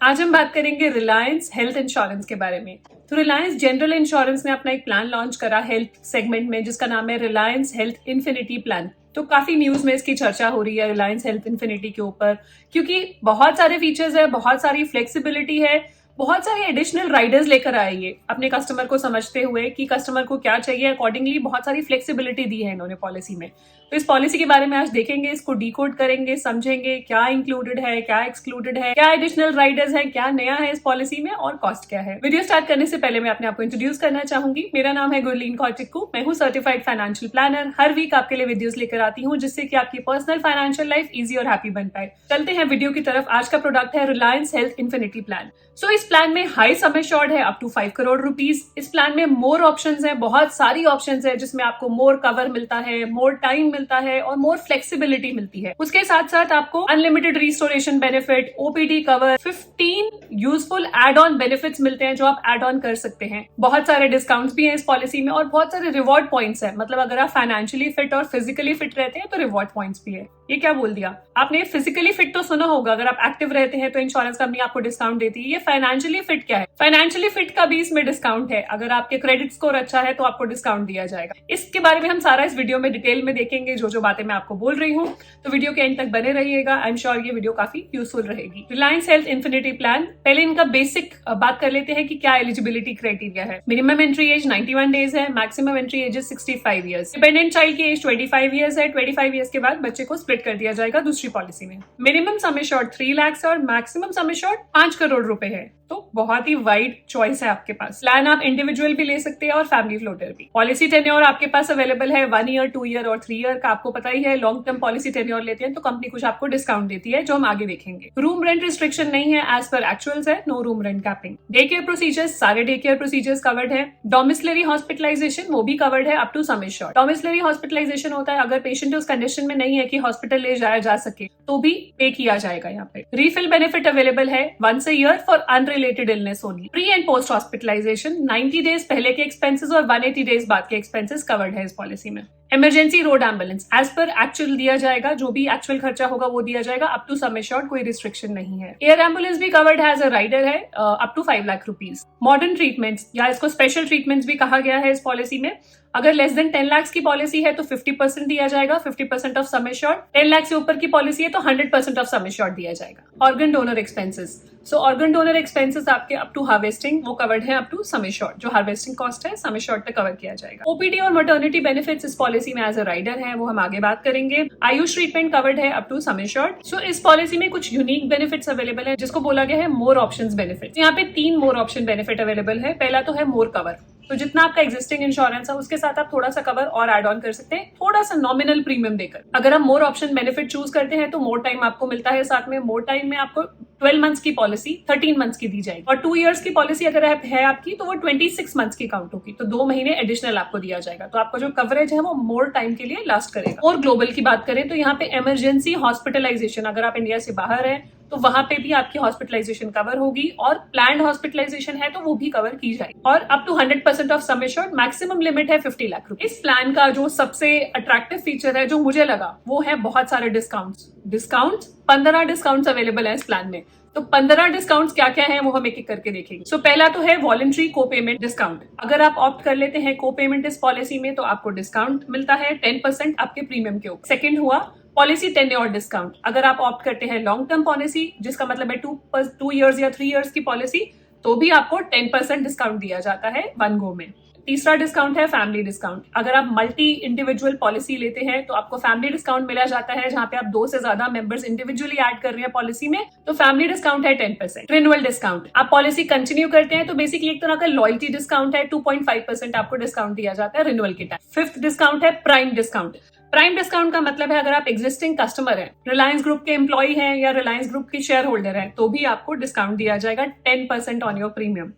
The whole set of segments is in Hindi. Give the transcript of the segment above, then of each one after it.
आज हम बात करेंगे रिलायंस हेल्थ इंश्योरेंस के बारे में। तो रिलायंस जनरल इंश्योरेंस ने अपना एक प्लान लॉन्च करा हेल्थ सेगमेंट में, जिसका नाम है रिलायंस हेल्थ इन्फिनिटी प्लान। तो काफी न्यूज में इसकी चर्चा हो रही है रिलायंस हेल्थ इन्फिनिटी के ऊपर, क्योंकि बहुत सारे फीचर्स है, बहुत सारी फ्लेक्सिबिलिटी है, बहुत सारे एडिशनल राइडर्स लेकर आए ये अपने कस्टमर को समझते हुए कि कस्टमर को क्या चाहिए, अकॉर्डिंगली बहुत सारी फ्लेक्सिबिलिटी दी है इन्होंने पॉलिसी में। तो इस पॉलिसी के बारे में आज देखेंगे, इसको डिकोड करेंगे, समझेंगे क्या इंक्लूडेड है, क्या एक्सक्लूडेड है, क्या एडिशनल राइडर्स है, क्या नया है इस पॉलिसी में और कॉस्ट क्या है। वीडियो स्टार्ट करने से पहले मैं अपने आपको इंट्रोड्यूस करना चाहूंगी। मेरा नाम है गुरलीन कौर टिक्कू, मैं हूँ सर्टिफाइड फाइनेंशियल प्लानर। हर वीक आपके लिए वीडियोस लेकर आती हूँ जिससे कि आपकी पर्सनल फाइनेंशियल लाइफ इजी और हैप्पी बन पाए। चलते हैं वीडियो की तरफ। आज का प्रोडक्ट है रिलायंस हेल्थ इन्फिनिटी प्लान। सो इस प्लान में हाई सम एश्योर्ड है अप टू 5 करोड़ रुपीज। इस प्लान में मोर ऑप्शंस है, बहुत सारी ऑप्शंस है, जिसमें आपको मोर कवर मिलता है, मोर टाइम मिलता है और मोर फ्लेक्सिबिलिटी मिलती है। उसके साथ साथ आपको unlimited restoration benefit, OPD cover, 15 useful add on benefits मिलते हैं जो आप एड ऑन कर सकते हैं। बहुत सारे डिस्काउंट्स भी हैं इस पॉलिसी में और बहुत सारे रिवॉर्ड पॉइंट्स हैं। मतलब अगर आप फाइनेंशियली फिट और फिजिकली फिट रहते हैं तो रिवॉर्ड पॉइंट्स भी है। ये क्या बोल दिया आपने? फिजिकली फिट तो सुना होगा, अगर आप एक्टिव रहते हैं तो इंश्योरेंस कंपनी आपको डिस्काउंट देती है। ये फाइनेंशियली फिट क्या है? फाइनेंशियली फिट का भी इसमें डिस्काउंट है। अगर आपके क्रेडिट स्कोर अच्छा है तो आपको डिस्काउंट दिया जाएगा। इसके बारे में हम सारा इस वीडियो में डिटेल में देखेंगे, जो बातें मैं आपको बोल रही हूँ। तो वीडियो के एंड तक बने रहिएगा। आई एम श्योर ये वीडियो काफी यूजफुल रहेगी। रिलायंस हेल्थ इन्फिनिटी प्लान, पहले इनका बेसिक बात कर लेते हैं कि क्या एलिजिबिलिटी क्राइटेरिया है। मिनिमम एंट्री एज 91 डेज है, maximum entry age 65 years. Dependent child की एज 25 ईयर्स है। 25 ईयर्स के बाद बच्चे को स्प्लिट कर दिया जाएगा दूसरी पॉलिसी में। मिनिमम सम एश्योर्ड 3 लाख और मैक्सिमम सम एश्योर्ड 5 करोड़ रुपए है। तो बहुत ही वाइड चॉइस है आपके पास। प्लान आप इंडिविजुअल भी ले सकते हैं और फैमिली फ्लोटर भी। पॉलिसी टेन्योर आपके पास अवेलेबल है 1 ईयर, 2 ईयर और 3 ईयर का। आपको पता ही है लॉन्ग टर्म पॉलिसी टेन्योर लेते हैं तो कंपनी कुछ आपको डिस्काउंट देती है, जो हम आगे देखेंगे। रूम रेंट रिस्ट्रिक्शन नहीं है, एज पर एक्चुअल्स है, no room rent capping. Day care procedures, सारे डे केयर प्रोसीजर्स कवर्ड है। डोमिसिलरी हॉस्पिटलाइजेशन वो भी कवर्ड है up to sum assured. Domiciliary hospitalisation होता है अगर पेशेंट उस कंडीशन में नहीं है कि हॉस्पिटल ले जाया जा सके तो भी पे किया जाएगा यहाँ पे। रीफिल बेनिफिट अवेलेबल है once a year for unrelated illness only. Pre and post hospitalization 90 days पहले के एक्सपेंसेस और 180 डेज बाद के एक्सपेंसेस कवर्ड है इस पॉलिसी में। Emergency road ambulance as per actual दिया जाएगा, जो भी एक्चुअल खर्चा होगा वो दिया जाएगा अप टू सम एश्योर्ड, कोई रिस्ट्रिक्शन नहीं है। एयर एम्बुलेंस भी कवर्ड है एज अ राइडर है अप टू 5 लाख रुपीज। मॉडर्न ट्रीटमेंट्स या इसको स्पेशल ट्रीटमेंट्स भी कहा गया है इस पॉलिसी में। अगर लेस देन 10 लाख की पॉलिसी है तो 50% दिया जाएगा, 50% ऑफ सम एश्योर्ड। 10 लाख से ऊपर की पॉलिसी है तो 100% ऑफ सम एश्योर्ड दिया जाएगा। ऑर्गन डोनर एक्सपेंसेस, सो ऑर्गन डोनर एक्सपेंसेस आपके अप टू हार्वेस्टिंग वो कवर्ड है अप टू सम एश्योर्ड। जो हार्वेस्टिंग कॉस्ट है सम एश्योर्ड पे कवर किया जाएगा। ओपीडी और मटर्निटी बेनिफिट्स इस पॉलिसी में एज अ राइडर है, वो हम आगे बात करेंगे। आयुष ट्रीटमेंट कवर्ड है अप टू सम एश्योर्ड। सो इस पॉलिसी में कुछ यूनिक बेनिफिट्स अवेलेबल है जिसको बोला गया है मोर ऑप्शंस बेनिफिट। यहाँ पे 3 मोर ऑप्शन बेनिफिट अवेलेबल है। पहला तो है मोर कवर, तो जितना आपका एग्जिस्टिंग इंश्योरेंस है उसके साथ आप थोड़ा सा कवर और एड ऑन कर सकते हैं, थोड़ा सा नॉमिनल प्रीमियम देकर। अगर आप मोर ऑप्शन बेनिफिट चूज करते हैं तो मोर टाइम आपको मिलता है साथ में। मोर टाइम में आपको 12 मंथ्स की पॉलिसी 13 मंथ्स की दी जाएगी और 2 इयर्स की पॉलिसी अगर है आपकी तो वो 26 मंथ्स की काउंट होगी, तो 2 महीने एडिशनल आपको दिया जाएगा। तो आपका जो कवरेज है वो मोर टाइम के लिए लास्ट करेगा। और ग्लोबल की बात करें तो यहाँ पे इमरजेंसी हॉस्पिटलाइजेशन, अगर आप इंडिया से बाहर है तो वहां पे भी आपकी हॉस्पिटलाइजेशन कवर होगी और प्लान्ड हॉस्पिटलाइजेशन है तो वो भी कवर की जाएगी। और up to 100% of sum assured, maximum limit है 50 लाख रुपए। इस प्लान का जो सबसे अट्रैक्टिव फीचर है जो मुझे लगा वो है बहुत सारे डिस्काउंट्स 15 डिस्काउंट्स अवेलेबल है इस प्लान में। तो 15 डिस्काउंट्स क्या क्या है वो हम एक एक करके देखेंगे। सो पहला तो है वॉलंटरी को पेमेंट डिस्काउंट। अगर आप ऑप्ट कर लेते हैं को पेमेंट इस पॉलिसी में तो आपको डिस्काउंट मिलता है 10% आपके प्रीमियम के ऊपर। सेकंड हुआ पॉलिसी टेन्योर डिस्काउंट। अगर आप ऑप्ट करते हैं लॉन्ग टर्म पॉलिसी, जिसका मतलब है 2 इयर्स या 3 इयर्स की पॉलिसी, तो भी आपको 10% डिस्काउंट दिया जाता है 1 गो में। तीसरा डिस्काउंट है फैमिली डिस्काउंट। अगर आप मल्टी इंडिविजुअल पॉलिसी लेते हैं तो आपको फैमिली डिस्काउंट मिला जाता है, जहां पे आप 2 से ज्यादा मेंबर्स इंडिविजुअली ऐड कर रहे हैं पॉलिसी में, तो फैमिली डिस्काउंट है 10%। रिन्यूअल डिस्काउंट, आप पॉलिसी कंटिन्यू करते हैं तो बेसिकली एक तरह का लॉयल्टी डिस्काउंट है, 2.5% आपको डिस्काउंट दिया जाता है रिन्यूअल के टाइम। फिफ्थ डिस्काउंट है प्राइम डिस्काउंट। प्राइम डिस्काउंट का मतलब है अगर आप एग्जिस्टिंग कस्टमर हैं, रिलायंस ग्रुप के एम्प्लॉय हैं या रिलायंस ग्रुप के शेयर होल्डर हैं, तो भी आपको डिस्काउंट दिया जाएगा 10% on your premium.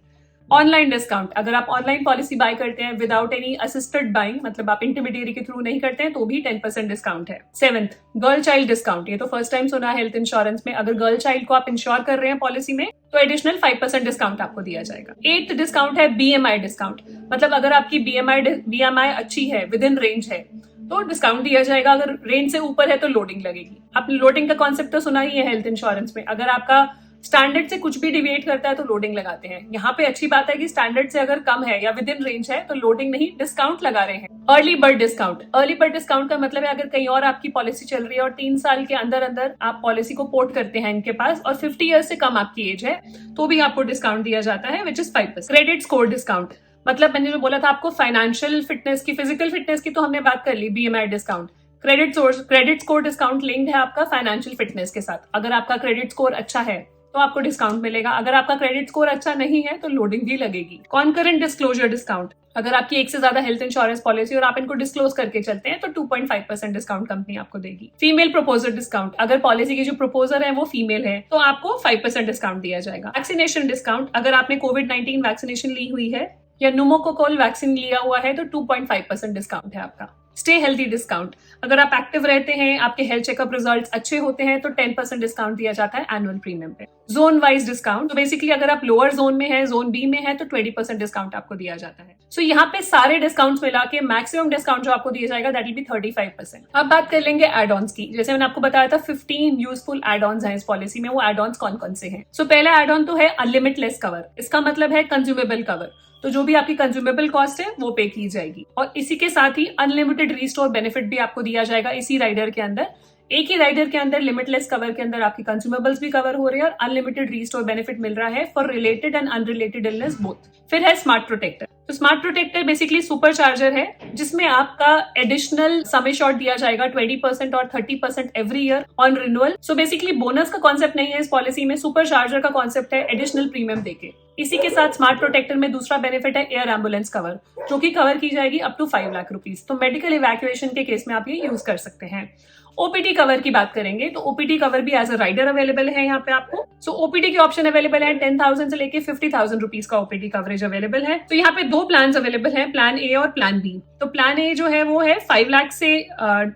Online discount, अगर आप ऑनलाइन पॉलिसी बाय करते हैं विदाउट एनी असिस्टेड बाइंग, मतलब आप इंटरमीडियरी के थ्रू नहीं करते हैं, तो भी 10% डिस्काउंट है। 7th गर्ल चाइल्ड डिस्काउंट, ये तो फर्स्ट टाइम सुना हेल्थ इंश्योरेंस में। अगर गर्ल चाइल्ड को आप इंश्योर कर रहे हैं पॉलिसी में तो एडिशनल 5% डिस्काउंट आपको दिया जाएगा। 8th डिस्काउंट है बीएमआई डिस्काउंट, मतलब अगर आपकी बीएमआई अच्छी है, विद इन रेंज है, तो डिस्काउंट दिया जाएगा। अगर रेंज से ऊपर है तो लोडिंग लगेगी। आपने लोडिंग का कॉन्सेप्ट तो सुना ही है हेल्थ इंश्योरेंस में। अगर आपका स्टैंडर्ड से कुछ भी डिविएट करता है तो लोडिंग लगाते हैं। यहाँ पे अच्छी बात है कि स्टैंडर्ड से अगर कम है या विद इन रेंज है तो लोडिंग नहीं, डिस्काउंट लगा रहे हैं। Early bird discount, early bird discount का मतलब है अगर कहीं और आपकी पॉलिसी चल रही है और 3 साल के अंदर अंदर आप पॉलिसी को पोर्ट करते हैं इनके पास और 50 ईयर्स से कम आपकी एज है तो भी आपको डिस्काउंट दिया जाता है, which is 5%। Credit score discount, मतलब मैंने जो बोला था आपको फाइनेंशियल फिटनेस की, फिजिकल फिटनेस की तो हमने बात कर ली, BMI discount. Credit score discount linked है आपका फाइनेंशियल फिटनेस के साथ। अगर आपका क्रेडिट स्कोर अच्छा है तो आपको डिस्काउंट मिलेगा, अगर आपका क्रेडिट स्कोर अच्छा नहीं है तो लोडिंग भी लगेगी। कॉन्करेंट डिस्क्लोजर डिस्काउंट, अगर आपकी एक से ज्यादा हेल्थ इंश्योरेंस पॉलिसी और आप इनको डिस्क्लोज करके चलते हैं तो 2.5% डिस्काउंट कंपनी आपको देगी। फीमेल प्रपोजर डिस्काउंट, अगर पॉलिसी की जो प्रपोजर है वो फीमेल है तो आपको 5% डिस्काउंट दिया जाएगा। वैक्सीनेशन डिस्काउंट, अगर आपने कोविड-19 वैक्सीनेशन ली हुई है या न्यूमोकोकल वैक्सीन लिया हुआ है तो 2.5% डिस्काउंट है आपका। स्टे हेल्थी डिस्काउंट, अगर आप एक्टिव रहते हैं, आपके हेल्थ चेकअप रिजल्ट्स अच्छे होते हैं तो 10% डिस्काउंट दिया जाता है एनुअल प्रीमियम पे। जोन वाइज डिस्काउंट, तो बेसिकली अगर आप लोअर जोन में है, जोन बी में है तो 20% डिस्काउंट आपको दिया जाता है। सो यहाँ पे सारे डिस्काउंट्स मिला के मैक्सिमम डिस्काउंट जो आपको दिया जाएगा दैट विल बी 35%। अब बात कर लेंगे एड ऑन्स की। जैसे मैंने आपको बताया था 15 यूजफुल एड ऑन्स हैं इस पॉलिसी में, वो एड ऑन्स कौन कौन से हैं। सो पहला एड ऑन तो है अनलिमिटलेस कवर, इसका मतलब है कंज्यूमेबल कवर, तो जो भी आपकी कंज्यूमेबल कॉस्ट है वो पे की जाएगी और इसी के साथ ही अनलिमिटेड रीस्टोर बेनिफिट भी आपको दिया जाएगा इसी राइडर के अंदर। एक ही राइडर के अंदर लिमिटलेस कवर के अंदर आपकी कंज्यूमेबल्स भी कवर हो रहे हैं और अनलिमिटेड रीस्टोर बेनिफिट मिल रहा है for related and unrelated illness both. फिर है स्मार्ट प्रोटेक्टर, तो smart protector basically super charger है जिसमें आपका एडिशनल सम एश्योर्ड दिया जाएगा 20% और 30% every year on renewal. So basically bonus का कॉन्सेप्ट नहीं है इस पॉलिसी में, सुपर चार्जर का कॉन्सेप्ट है एडिशनल प्रीमियम देके। इसी के साथ स्मार्ट प्रोटेक्टर में दूसरा बेनिफिट है एयर एम्बुलेंस कवर, जो कि कवर की जाएगी अप टू 5 लाख रुपीज, तो मेडिकल इवैक्यूएशन के केस में आप ये यूज कर सकते हैं। ओपीडी कवर की बात करेंगे तो ओपीडी कवर भी एज अ राइडर अवेलेबल है यहाँ पे आपको। सो ओपीडी के ऑप्शन अवेलेबल है, 10,000 से लेके 50,000 रुपीज का ओपीडी कवरेज अवेलेबल है। तो यहाँ पे 2 प्लान अवेलेबल है, प्लान ए और प्लान बी। तो प्लान ए जो है वो है 5 लाख से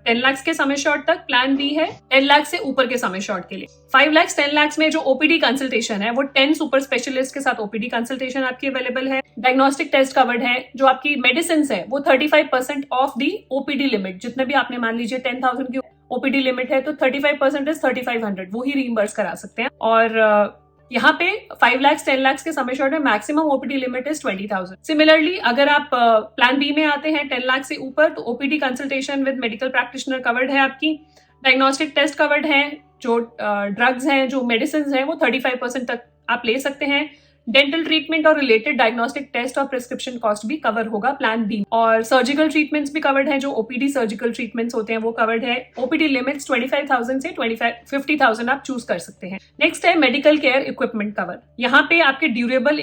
10 लाख के समय शॉर्ट तक, प्लान बी है 10 लाख से ऊपर के समय शॉर्ट के लिए। 5 लाख 10 लाख में जो ओपीडी कंसल्टेशन है वो 10 सुपर स्पेशलिस्ट के साथ ओपीडी कंसल्टेशन आपकी अवेलेबल है। डायग्नोस्टिक टेस्ट कवर्ड है, जो आपकी मेडिसिन है वो 35% ऑफ दी ओपीडी लिमिट, जितने भी आपने मान लीजिए 10,000 की ओपीडी लिमिट है तो 35% इज 3,500, वो ही रीइंबर्स करा सकते हैं। और यहाँ पे 5 लाख 10 लाख के समय शॉर्ट में maximum OPD limit is 20,000। Similarly अगर आप प्लान बी में आते हैं 10 लाख से ऊपर तो OPD consultation with medical practitioner covered है आपकी, डायग्नोस्टिक टेस्ट कवर्ड है, जो ड्रग्स हैं, जो मेडिसिन हैं वो 35% तक आप ले सकते हैं। डेंटल ट्रीटमेंट और रिलेटेड डायग्नोस्टिक टेस्ट और प्रिस्क्रिप्शन कॉस्ट भी कवर होगा प्लान बी, और सर्जिकल ट्रीटमेंट्स भी कवर्ड है, जो ओपीडी सर्जिकल ट्रीटमेंट्स होते हैं वो कवर्ड है। ओपीडी लिमिट्स 25,000 से 50,000 आप चूज कर सकते हैं। नेक्स्ट है मेडिकल केयर इक्विपमेंट कवर, यहाँ पे आपके durable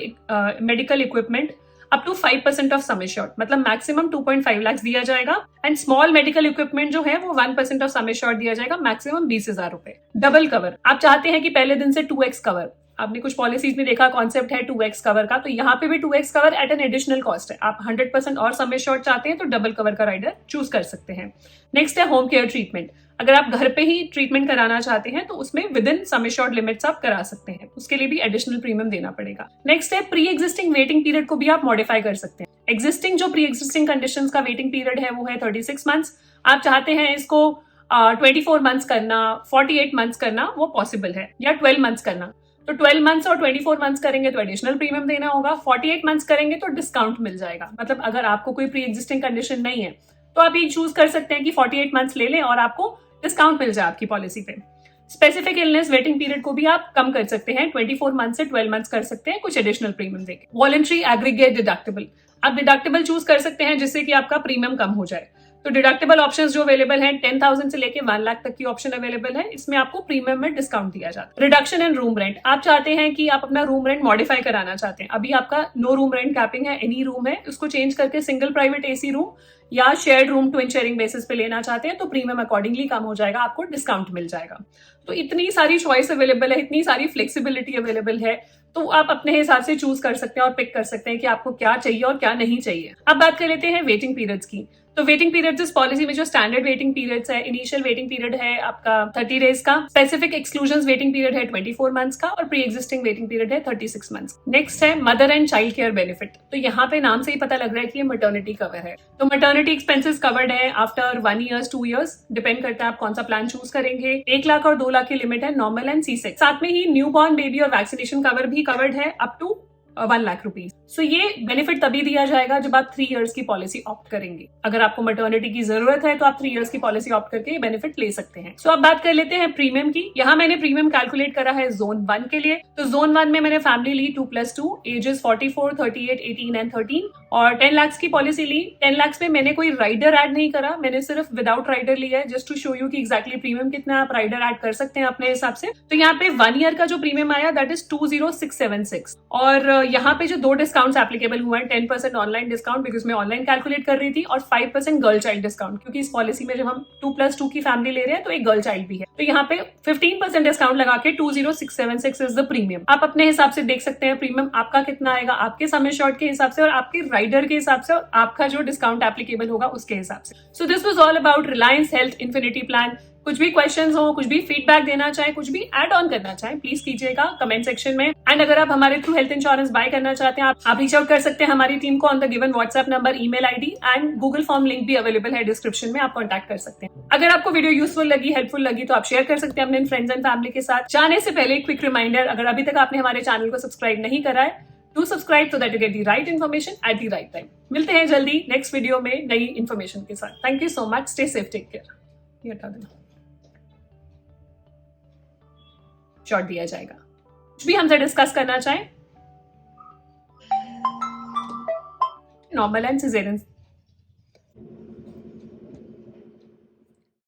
medical equipment up to 5% of sum assured, मतलब मैक्सिमम 2.5 लाख दिया जाएगा। एंड स्मॉल मेडिकल इक्विपमेंट जो है वो 1% ऑफ सम एश्योर्ड दिया जाएगा, मैक्सिमम 20,000 रुपए। डबल कवर, आप चाहते हैं कि पहले दिन से 2x कवर, आपने कुछ पॉलिसीज में देखा कॉन्सेप्ट है 2x कवर का, तो यहाँ पे भी 2x cover at an additional cost है। आप 100% और सम एश्योर्ड चाहते हैं तो डबल कवर का राइडर चूज कर सकते हैं। नेक्स्ट है होम केयर ट्रीटमेंट, अगर आप घर पे ही ट्रीटमेंट कराना चाहते हैं तो उसमें with in sum assured limits आप करा सकते हैं, उसके लिए भी एडिशनल प्रीमियम देना पड़ेगा। नेक्स्ट है प्री एग्जिस्टिंग वेटिंग पीरियड को भी आप मॉडिफाई कर सकते हैं। एग्जिस्टिंग जो प्री एग्जिस्टिंग कंडीशन का वेटिंग पीरियड है वो है 36 मंथ्स, आप चाहते हैं इसको 24 मंथ्स करना, 48 मंथ्स करना, वो पॉसिबल है, या 12 मंथ्स करना। तो 12 मंथ्स और 24 मंथ्स करेंगे तो एडिशनल प्रीमियम देना होगा, 48 मंथ्स करेंगे तो डिस्काउंट मिल जाएगा। मतलब अगर आपको कोई प्री एग्जिस्टिंग कंडीशन नहीं है तो आप ये चूज कर सकते हैं कि 48 मंथ्स ले लें और आपको डिस्काउंट मिल जाए आपकी पॉलिसी पे। स्पेसिफिक इलनेस वेटिंग पीरियड को भी आप कम कर सकते हैं, 24 मंथ से 12 मंथ्स कर सकते हैं, कुछ एडिशनल प्रीमियम देके। वॉलंटरी एग्रीगेट डिडक्टेबल, आप डिडक्टेबल चूज कर सकते हैं जिससे कि आपका प्रीमियम कम हो जाए। तो डिडक्टेबल ऑप्शंस जो अवेलेबल हैं 10,000 से लेके 1 लाख तक की ऑप्शन अवेलेबल है, इसमें आपको प्रीमियम में डिस्काउंट दिया जाता है। रिडक्शन इन रूम रेंट, आप चाहते हैं कि आप अपना रूम रेंट मॉडिफाई कराना चाहते हैं, अभी आपका नो रूम रेंट कैपिंग है, एनी रूम है, उसको चेंज करके सिंगल प्राइवेट एसी रूम या shared room twin sharing basis पे लेना चाहते हैं तो प्रीमियम अकॉर्डिंगली कम हो जाएगा, आपको डिस्काउंट मिल जाएगा। तो इतनी सारी चॉइस अवेलेबल है, इतनी सारी फ्लेक्सिबिलिटी अवेलेबल है, तो आप अपने हिसाब से चूज कर सकते हैं और पिक कर सकते हैं कि आपको क्या चाहिए और क्या नहीं चाहिए। अब बात कर लेते हैं वेटिंग पीरियड्स की। तो वेटिंग पीरियड इस पॉलिसी में जो स्टैंडर्ड वेटिंग पीरियड्स है, इनिशियल वेटिंग पीरियड है आपका 30 डेज का, स्पेसिफिक एक्सक्लूजन वेटिंग पीरियड है 24 मंथ्स का और प्री एग्जिस्टिंग वेटिंग पीरियड है 36 मंथ्स। नेक्स्ट है mother and child care benefit. तो यहाँ पे नाम से ही पता लग रहा है कि ये मैटरनिटी कवर है। तो मैटरनिटी एक्सपेंसेस कवर्ड है आफ्टर 1 ईयर 2 ईयर्स, डिपेंड करता है आप कौन सा प्लान चूज करेंगे। 1 लाख और 2 लाख की लिमिट है नॉर्मल एंड C6। साथ में ही न्यू बॉर्न बेबी और वैक्सीनेशन कवर भी कवर्ड है अप टू 1 लाख रुपीज। सो ये बेनिफिट तभी दिया जाएगा जब आप 3 इयर्स की पॉलिसी ऑप्ट करेंगे। अगर आपको मैटरनिटी की जरूरत है तो आप 3 इयर्स की पॉलिसी ऑप्ट करके ये बेनिफिट ले सकते हैं। सो अब बात कर लेते हैं प्रीमियम की। यहाँ मैंने प्रीमियम कैलकुलेट करा है जोन 1 के लिए। तो जोन 1 में मैंने फैमिली ली 2+2, एजेस 44, 38, 18 एंड 13 और 10 लाख की पॉलिसी ली। 10 लाख में मैंने कोई राइडर ऐड नहीं करा, मैंने सिर्फ विदाउट राइडर लिया है, जस्ट टू शो यू कि एग्जैक्टली प्रीमियम कितना आप राइडर ऐड कर सकते हैं अपने हिसाब से। तो यहाँ पे 1 ईयर का जो प्रीमियम आया दैट इज 20676 और यहाँ पे जो 2 डिस्काउंट्स एप्लीकेबल हुआ है, 10% ऑनलाइन डिस्काउंट बिकॉज मैं ऑनलाइन कैलकुलेट कर रही थी और 5% गर्ल चाइल्ड डिस्काउंट, क्योंकि इस पॉलिसी में जब हम 2+2 की फैमिली ले रहे हैं तो एक गर्ल चाइल्ड भी है। तो यहाँ पे 15% डिस्काउंट लगा के 20676 इज द प्रीमियम। आप अपने हिसाब से देख सकते हैं प्रीमियम आपका कितना आएगा, आपके सम एश्योर्ड के हिसाब से और आपके राइडर के हिसाब से और आपका जो डिस्काउंट एप्लीकेबल होगा उसके हिसाब से। So this was all about Reliance health infinity plan. कुछ भी क्वेश्चंस हो, कुछ भी फीडबैक देना चाहें, कुछ भी ऐड ऑन करना चाहें, प्लीज कीजिएगा कमेंट सेक्शन में। एंड अगर आप हमारे थ्रू हेल्थ इंश्योरेंस बाय करना चाहते हैं, आप रीच आउट कर सकते हैं हमारी टीम को on the given WhatsApp number, email ID and Google form link भी अवेलेबल है डिस्क्रिप्शन में, आप कॉन्टैक्ट कर सकते हैं। अगर आपको वीडियो यूजफुल लगी, हेल्पफुल लगी तो आप शेयर कर सकते हैं अपने फ्रेंड्स एंड फैमिली के साथ। जाने से पहले क्विक रिमाइंडर, अगर अभी तक आपने हमारे चैनल को सब्सक्राइब नहीं करा है, do subscribe so that you get the right information at the right time. मिलते हैं जल्दी नेक्स्ट वीडियो में नई इन्फॉर्मेशन के साथ। Thank you so much, stay safe, take care. ये हटा देना, शॉट दिया जाएगा। कुछ भी हमसे डिस्कस करना चाहें, नॉर्मल एंड सिजेरियन